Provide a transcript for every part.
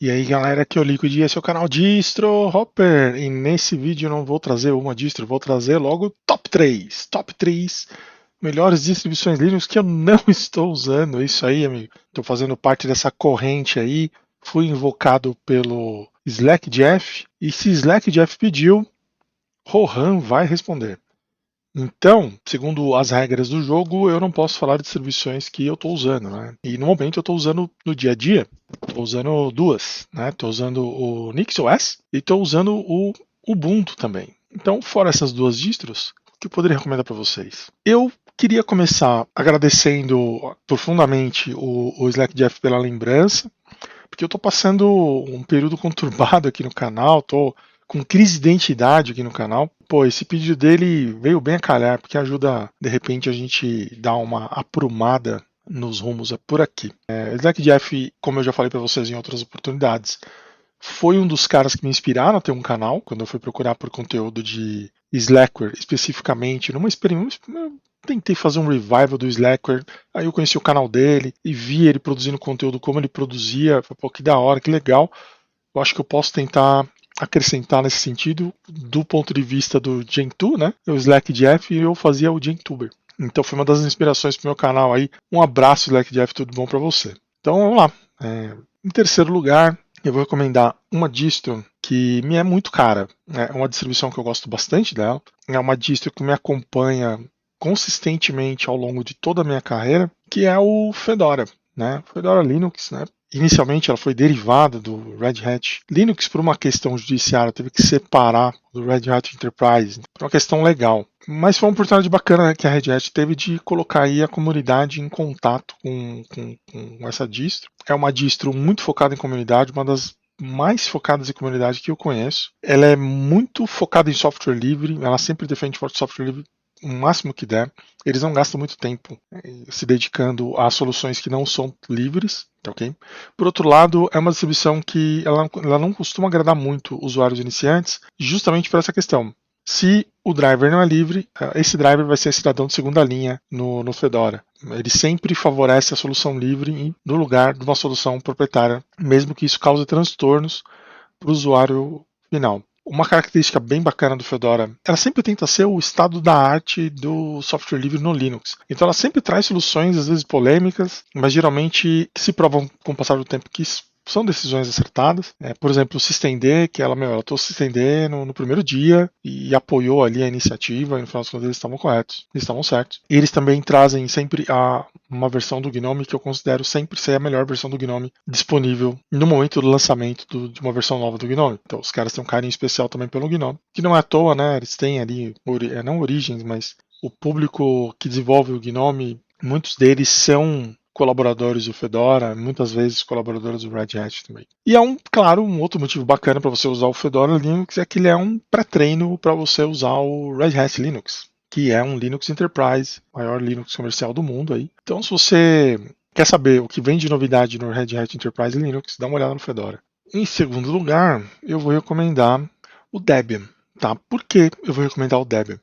E aí galera, aqui é o Liquid, esse é o canal Distro Hopper, e nesse vídeo eu não vou trazer uma distro, vou trazer logo top 3 melhores distribuições Linux que eu não estou usando. É isso aí, amigo, estou fazendo parte dessa corrente aí, fui invocado pelo Slack Jeff, e se Slack Jeff pediu, Rohan vai responder. Então, segundo as regras do jogo, eu não posso falar de distribuições que eu estou usando, né? E no momento eu estou usando no dia a dia, estou usando duas, né? Estou usando o NixOS e estou usando o Ubuntu também. Então, fora essas duas distros, o que eu poderia recomendar para vocês? Eu queria começar agradecendo profundamente o Slack Jeff pela lembrança, porque eu estou passando um período conturbado aqui no canal, estou com crise de identidade aqui no canal. Pô, esse pedido dele veio bem a calhar, porque ajuda, de repente, a gente dar uma aprumada nos rumos por aqui. Slack Jeff, como eu já falei para vocês em outras oportunidades, foi um dos caras que me inspiraram a ter um canal, quando eu fui procurar por conteúdo de Slackware, especificamente, numa experiência. Eu tentei fazer um revival do Slackware, aí eu conheci o canal dele e vi ele produzindo conteúdo como ele produzia. Falei, pô, que da hora, que legal. Eu acho que eu posso tentar acrescentar nesse sentido, do ponto de vista do Gentoo, né? O Slack Jeff e eu fazia o Gentuber. Então foi uma das inspirações para o meu canal aí. Um abraço, Slack Jeff, tudo bom para você. Então vamos lá. Em terceiro lugar, eu vou recomendar uma distro que me é muito cara. É uma distribuição que eu gosto bastante dela. É uma distro que me acompanha consistentemente ao longo de toda a minha carreira, que é o Fedora, né? Fedora Linux, né? Inicialmente ela foi derivada do Red Hat Linux por uma questão judiciária, teve que separar do Red Hat Enterprise, por uma questão legal. Mas foi uma oportunidade bacana, né, que a Red Hat teve de colocar aí a comunidade em contato com essa distro. É uma distro muito focada em comunidade, uma das mais focadas em comunidade que eu conheço. Ela é muito focada em software livre, ela sempre defende software livre o máximo que der. Eles não gastam muito tempo se dedicando a soluções que não são livres, tá ok? Por outro lado, é uma distribuição que ela não costuma agradar muito usuários iniciantes, justamente por essa questão. Se o driver não é livre, esse driver vai ser cidadão de segunda linha no Fedora. Ele sempre favorece a solução livre no lugar de uma solução proprietária, mesmo que isso cause transtornos para o usuário final. Uma característica bem bacana do Fedora, ela sempre tenta ser o estado da arte do software livre no Linux. Então ela sempre traz soluções, às vezes polêmicas, mas geralmente que se provam com o passar do tempo que são decisões acertadas. Por exemplo, o systemd, que ela trouxe o systemd no primeiro dia e apoiou ali a iniciativa, e no final das contas eles estavam corretos, eles estavam certos. E eles também trazem sempre uma versão do GNOME que eu considero sempre ser a melhor versão do GNOME disponível no momento do lançamento de uma versão nova do GNOME. Então os caras têm um carinho especial também pelo GNOME, que não é à toa, né? Eles têm ali, não origens, mas o público que desenvolve o GNOME, muitos deles são colaboradores do Fedora, muitas vezes colaboradores do Red Hat também. E claro, um outro motivo bacana para você usar o Fedora Linux é que ele é um pré-treino para você usar o Red Hat Linux, que é um Linux Enterprise, maior Linux comercial do mundo aí. Então, se você quer saber o que vem de novidade no Red Hat Enterprise Linux, dá uma olhada no Fedora. Em segundo lugar, eu vou recomendar o Debian. Tá? Por que eu vou recomendar o Debian?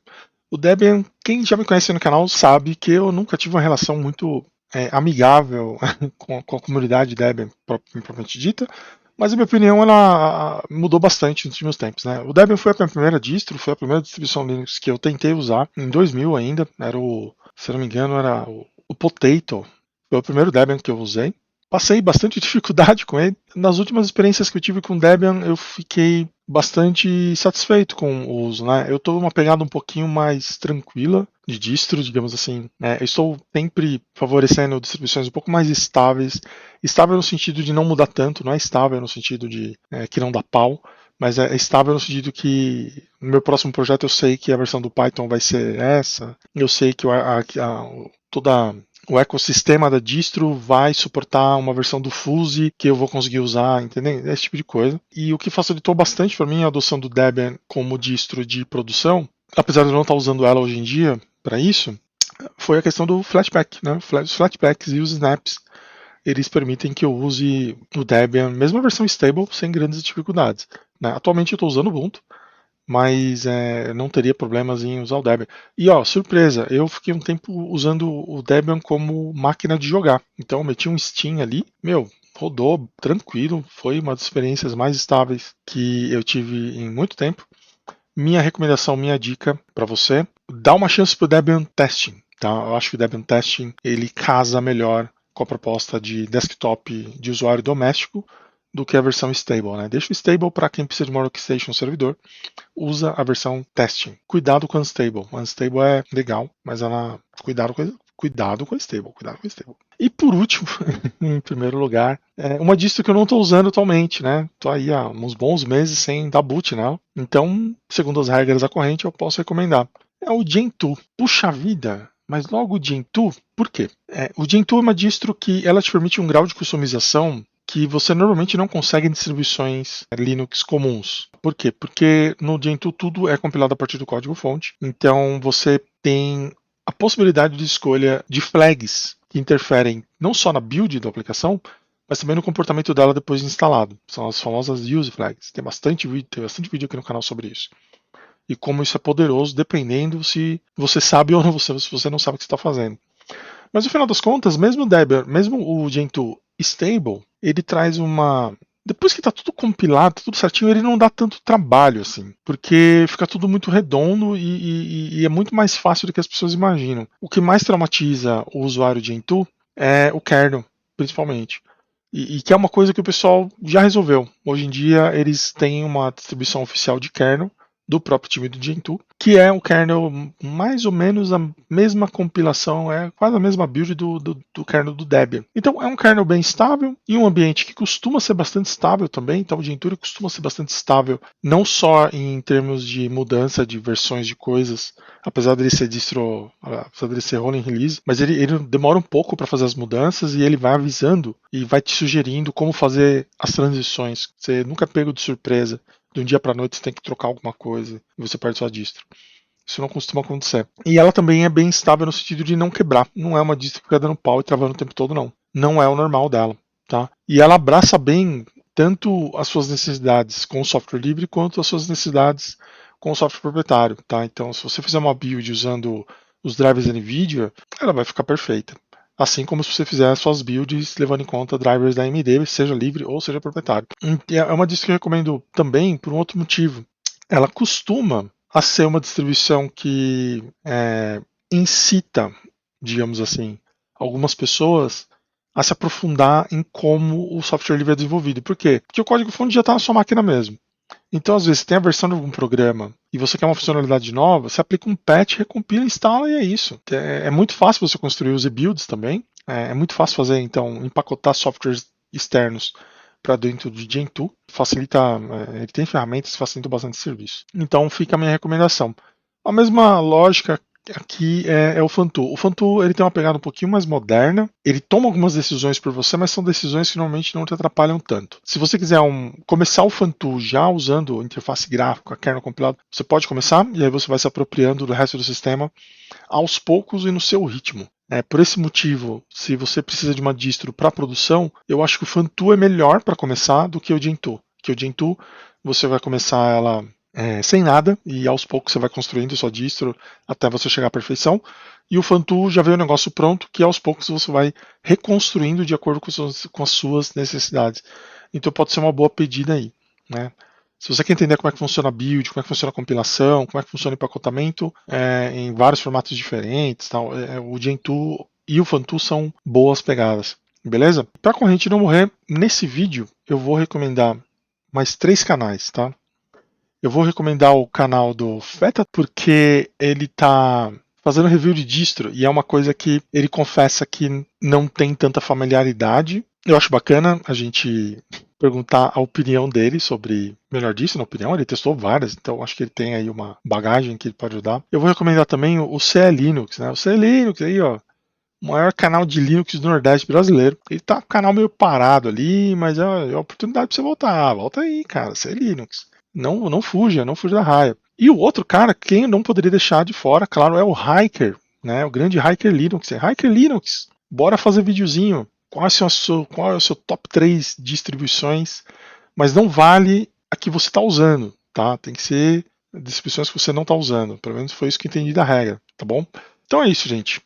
O Debian, quem já me conhece no canal sabe que eu nunca tive uma relação muito amigável com a comunidade Debian propriamente dita, mas a minha opinião ela mudou bastante nos últimos tempos. Né? O Debian foi a minha primeira distro, foi a primeira distribuição Linux que eu tentei usar em 2000 ainda, se não me engano, era o Potato, foi o primeiro Debian que eu usei. Passei bastante dificuldade com ele. Nas últimas experiências que eu tive com Debian, eu fiquei bastante satisfeito com o uso. Né? Eu estou uma pegada um pouquinho mais tranquila de distro, digamos assim. Eu estou sempre favorecendo distribuições um pouco mais estáveis. Estável no sentido de não mudar tanto, não é estável no sentido de que não dá pau, mas é estável no sentido que no meu próximo projeto eu sei que a versão do Python vai ser essa, eu sei que toda o ecossistema da distro vai suportar uma versão do Fuse que eu vou conseguir usar, entendeu? Esse tipo de coisa. E o que facilitou bastante para mim a adoção do Debian como distro de produção, apesar de eu não estar usando ela hoje em dia para isso, foi a questão do Flatpak, né? Os Flatpaks e os snaps, eles permitem que eu use o Debian, mesmo a versão stable, sem grandes dificuldades. Né? Atualmente eu estou usando o Ubuntu, mas não teria problemas em usar o Debian. E ó, surpresa, eu fiquei um tempo usando o Debian como máquina de jogar. Então eu meti um Steam ali, meu, rodou tranquilo, foi uma das experiências mais estáveis que eu tive em muito tempo. Minha recomendação, minha dica para você, dá uma chance pro Debian Testing, tá? Eu acho que o Debian Testing ele casa melhor com a proposta de desktop de usuário doméstico do que a versão stable, né? Deixa o stable para quem precisa de uma workstation servidor, usa a versão testing. Cuidado com o unstable. O unstable é legal, mas cuidado com o stable, cuidado com o stable. E por último, em primeiro lugar, uma distro que eu não estou usando atualmente, né? Estou aí há uns bons meses sem dar boot, né? Então, segundo as regras da corrente, eu posso recomendar. É o Gentoo. Puxa vida! Mas logo o Gentoo, por quê? O Gentoo é uma distro que ela te permite um grau de customização que você normalmente não consegue em distribuições Linux comuns. Por quê? Porque no Gentoo tudo é compilado a partir do código-fonte, então você tem a possibilidade de escolha de flags que interferem não só na build da aplicação, mas também no comportamento dela depois de instalado. São as famosas use flags. Tem bastante vídeo aqui no canal sobre isso. E como isso é poderoso, dependendo se você sabe ou não, se você não sabe o que está fazendo. Mas no final das contas, mesmo o Debian, mesmo o Gentoo stable, ele traz uma. Depois que está tudo compilado, tudo certinho, ele não dá tanto trabalho assim, porque fica tudo muito redondo e é muito mais fácil do que as pessoas imaginam. O que mais traumatiza o usuário de Gentoo é o kernel, principalmente. E que é uma coisa que o pessoal já resolveu. Hoje em dia eles têm uma distribuição oficial de kernel do próprio time do Gentoo, que é um kernel mais ou menos a mesma compilação, é quase a mesma build do kernel do Debian. Então é um kernel bem estável e um ambiente que costuma ser bastante estável também. Então o Gentoo costuma ser bastante estável, não só em termos de mudança de versões de coisas, apesar dele ser apesar dele ser rolling release, mas ele demora um pouco para fazer as mudanças e ele vai avisando e vai te sugerindo como fazer as transições. Você nunca é pego de surpresa. De um dia para noite você tem que trocar alguma coisa e você perde sua distro. Isso não costuma acontecer. E ela também é bem estável no sentido de não quebrar. Não é uma distro que fica dando pau e travando o tempo todo, não. Não é o normal dela, tá? E ela abraça bem tanto as suas necessidades com o software livre quanto as suas necessidades com o software proprietário, tá? Então, se você fizer uma build usando os drivers NVIDIA, ela vai ficar perfeita. Assim como se você fizer suas builds levando em conta drivers da AMD, seja livre ou seja proprietário. É uma distro que eu recomendo também por um outro motivo. Ela costuma a ser uma distribuição que incita, digamos assim, algumas pessoas a se aprofundar em como o software livre é desenvolvido. Por quê? Porque o código-fonte já está na sua máquina mesmo. Então, às vezes, tem a versão de algum programa e você quer uma funcionalidade nova, você aplica um patch, recompila, instala e é isso. É muito fácil você construir os builds também. É muito fácil fazer, então, empacotar softwares externos para dentro de Gentoo. Facilita, ele tem ferramentas que facilitam bastante o serviço. Então, fica a minha recomendação. A mesma lógica aqui é o Fantu. O Fantu ele tem uma pegada um pouquinho mais moderna. Ele toma algumas decisões por você, mas são decisões que normalmente não te atrapalham tanto. Se você quiser começar o Fantu já usando interface gráfica, kernel compilado, você pode começar e aí você vai se apropriando do resto do sistema aos poucos e no seu ritmo. Por esse motivo, se você precisa de uma distro para produção, eu acho que o Fantu é melhor para começar do que o Gentoo. Que o Gentoo você vai começar ela sem nada, e aos poucos você vai construindo sua distro até você chegar à perfeição. E o Fantu já veio o negócio pronto, que aos poucos você vai reconstruindo de acordo com as suas necessidades. Então pode ser uma boa pedida aí, né? Se você quer entender como é que funciona a build, como é que funciona a compilação, como é que funciona o empacotamento em vários formatos diferentes, tal, o Gentoo e o Fantu são boas pegadas, beleza? Para a corrente não morrer, nesse vídeo eu vou recomendar mais 3 canais, tá? Eu vou recomendar o canal do Feta porque ele tá fazendo review de distro e é uma coisa que ele confessa que não tem tanta familiaridade. Eu acho bacana a gente perguntar a opinião dele sobre melhor distro, na opinião, ele testou várias, então acho que ele tem aí uma bagagem que ele pode ajudar. Eu vou recomendar também o CE Linux, né? O CE Linux aí, ó, o maior canal de Linux do Nordeste brasileiro. Ele tá com o canal meio parado ali, mas é a oportunidade pra você voltar. Volta aí, cara, CE Linux. Não fuja, não fuja da raia. E o outro cara, quem não poderia deixar de fora, claro, é o Hiker, né? O grande Hiker Linux. Hiker Linux, bora fazer videozinho. Qual é o seu top 3 distribuições? Mas não vale a que você está usando, tá? Tem que ser distribuições que você não está usando. Pelo menos foi isso que eu entendi da regra, tá bom? Então é isso, gente.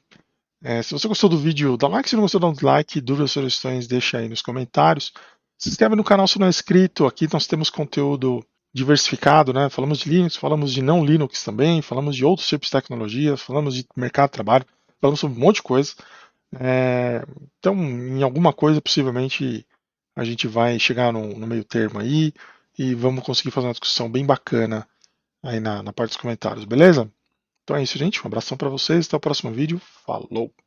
Se você gostou do vídeo, dá um like. Se não gostou, dá um dislike. Dúvidas, sugestões, deixa aí nos comentários. Se inscreve no canal se não é inscrito. Aqui nós temos conteúdo diversificado, né? Falamos de Linux, falamos de não Linux também, falamos de outros tipos de tecnologia, falamos de mercado de trabalho, falamos sobre um monte de coisa. Então, em alguma coisa, possivelmente, a gente vai chegar no meio termo aí e vamos conseguir fazer uma discussão bem bacana aí na parte dos comentários, beleza? Então é isso, gente. Um abração para vocês. Até o próximo vídeo. Falou!